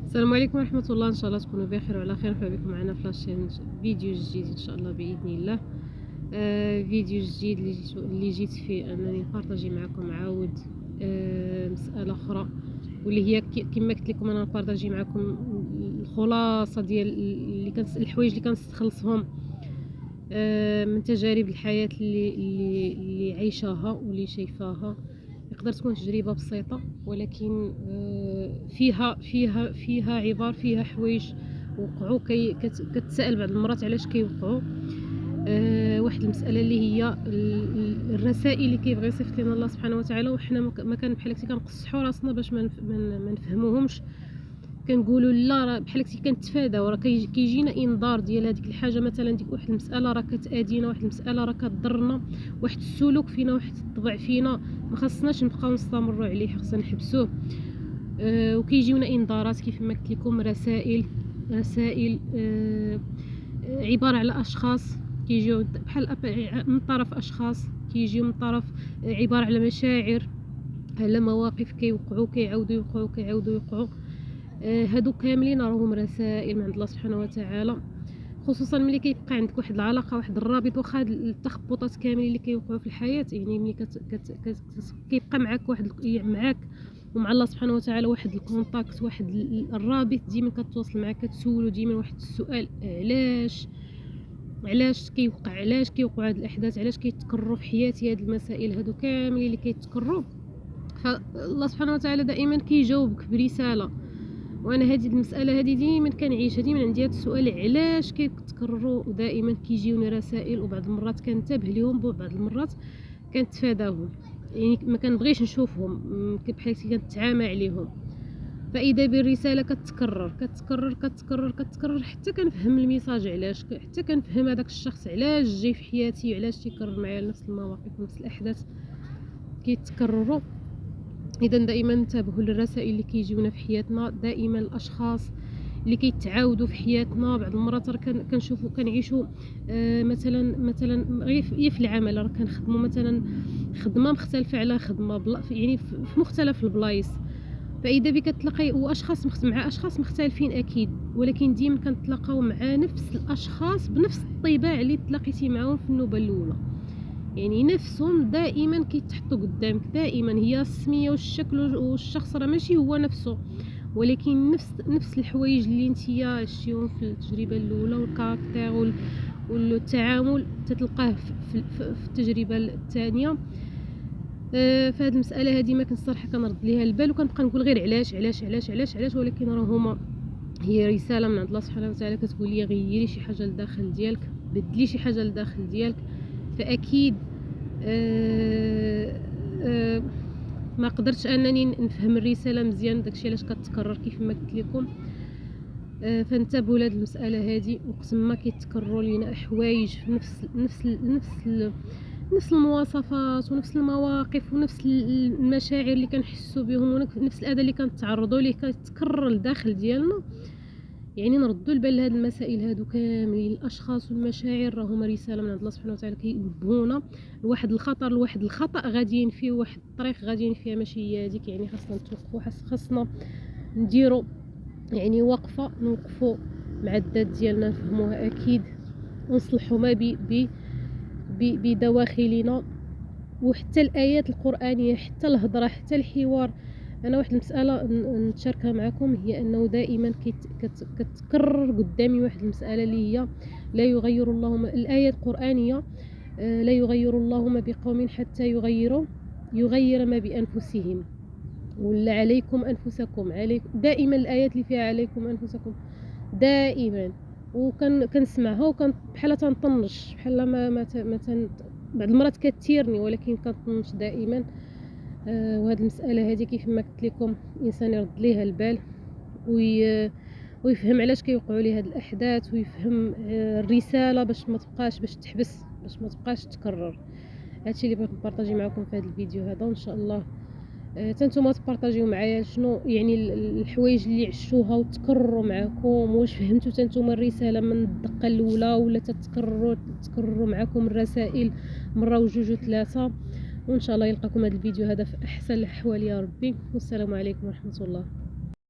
السلام عليكم ورحمة الله. ان شاء الله تكونوا بخير وعلى خير. مرحبا بكم معنا في لاشين فيديو جديد ان شاء الله باذن الله. فيديو جديد اللي جيت فيه انني نبارطاجي معكم عاود مسألة اخرى، واللي هي كما قلت لكم انا نبارطاجي معكم الخلاصة ديال الحوايج اللي كنستخلصهم من تجارب الحياة اللي عايشاها واللي شايفاها. يقدر تكون تجربة بسيطة، ولكن فيها عبار، فيها حوايج وقعوا كتسأل بعض المرات علاش كيوقعوا. واحد المسألة اللي هي الرسائل اللي كيبغي يصيفط لنا الله سبحانه وتعالى، وحنا ما كان بحال هكا كنقصحوا راسنا باش ما نفهموهمش. كنقولوا لا راه بحال هكا كنتفاداو، راه كيجينا انذار ديال هذيك الحاجه. مثلا ديك واحد المساله راه كتادينا، واحد المساله راه كتضرنا، واحد السلوك فينا، واحد الطبع فينا ما خصناش نبقاو نستمروا عليه، خصنا نحبسوه. وكيجيونا انذارات كيف ما قلت لكم، رسائل عباره على اشخاص كيجيو بحال من طرف اشخاص، كيجيو من طرف عباره على مشاعر، على مواقف كيوقعوا كيعاودوا يوقعوا. هادو كاملين راهم رسائل من عند الله سبحانه وتعالى، خصوصا ملي كيبقى عندك واحد العلاقه، واحد الرابط. واخا التخبطات كاملين اللي كيوقعوا في الحياه، يعني ملي كيبقى معك واحد معك ومع الله سبحانه وتعالى واحد الكونتاكت، واحد الرابط، ديما كتواصل معك، كتسولو ديما واحد السؤال: علاش كيوقعوا هاد الاحداث، علاش كيتكرروا في حياتي هاد المسائل هادو كاملين اللي كيتكرروا. فالله سبحانه وتعالى دائما كيجاوبك برساله. وانا هذه المساله هذه ديما كنعيشها، ديما عندي هذا السؤال: علاش كيتكرروا ودائما كيجيوني رسائل؟ وبعض المرات كنتبه لهم، وبعض المرات كنتفاداهم، يعني ما كنبغيش نشوفهم، بحال كنتعامى عليهم. فاذا بالرساله كتكرر حتى كنفهم الميساج علاش، حتى كنفهم هذاك الشخص علاش جاي في حياتي، وعلاش تيكرر معايا نفس المواقف ونفس الاحداث كيتكرروا. اذا دائما انتبهوا للرسائل اللي كيجيونا في حياتنا، دائما الاشخاص اللي كيتعاودوا في حياتنا. بعض المرات راه كنشوفوا كنعيشوا مثلا غير في العمل، راه كنخدموا مثلا خدمه مختلفه على خدمه يعني في مختلف البلايص. فاذا بك تلاقي واشخاص مع اشخاص مختلفين اكيد، ولكن ديما كنتلاقاو مع نفس الاشخاص بنفس الطباع اللي تلاقيتي معاهم في النوبه الاولى. يعني نفسهم دائما كيتحطوا قدامك، دائما هي السميه والشكل والشخص راه ماشي هو نفسه، ولكن نفس الحوايج اللي نتيا شتيهم في التجربه الاولى، والكاركتير والتعامل تتلقاه في التجربه الثانيه. فهاد المساله هذه ما كنت صراحه كنرد ليها البال، وكنبقى نقول غير علاش، ولكن راه هما هي رساله من عند الله سبحانه وتعالى كتقول لي غيري شي حاجه لداخل ديالك، بدلي شي حاجه لداخل ديالك. فاكيد ما قدرتش انني نفهم الرساله مزيان، داكشي علاش كتكرر كيف ما قلت لكم. فانتبهوا لهاد المساله هذه، اقسم ما كيتكرروا لينا حوايج في نفس المواصفات ونفس المواقف ونفس المشاعر اللي كنحسوا بهم ونفس الاذى اللي كنتعرضوا ليه كيتكرر لداخل ديالنا. يعني نردوا البال لهاد المسائل هادو كاملين. الاشخاص والمشاعر راهما رساله من عند الله سبحانه وتعالى، كينبهونا لواحد الخطر، لواحد الخطا غاديين فيه، واحد الطريق غاديين فيها ماشي هي هذيك. يعني خاصنا نتوقفوا، خاصنا نديروا يعني وقفه، نوقفوا مع الذات ديالنا، نفهموها اكيد، ونصلحوا ما بدواخلنا. وحتى الايات القرانيه، حتى الهضره، حتى الحوار. انا واحد المساله نتشاركها معكم، هي انه دائما كتكرر قدامي واحد المساله اللي هي: لا يغير الله الايه القرانيه: لا يغير الله ما بقوم حتى يغير ما بانفسهم، ولا عليكم انفسكم. دائما الايات اللي فيها عليكم انفسكم دائما، كنسمعها وكان بحال تنطنش، بحال ما بعض المرات كتيرني، ولكن كنطنش دائما. وهذه المساله هذه كيف ما قلت لكم، الانسان يرد ليها البال ويفهم علاش كيوقعوا ليه هذه الاحداث، ويفهم الرساله باش ما تبقاش، باش تحبس، باش ما تبقاش تكرر. هادشي اللي بغيت نبارطاجي معكم في هذا الفيديو هذا، وان شاء الله تنتوما تبارطاجيو معايا شنو يعني الحوايج اللي عشتوها وتكرروا معكم، واش فهمتوا تنتوما الرساله من الدقه الاولى، ولا تكرروا معكم الرسائل مره وجوج وثلاثه. وان شاء الله يلقاكم هذا الفيديو هذا في احسن الاحوال يا ربي. والسلام عليكم ورحمه الله.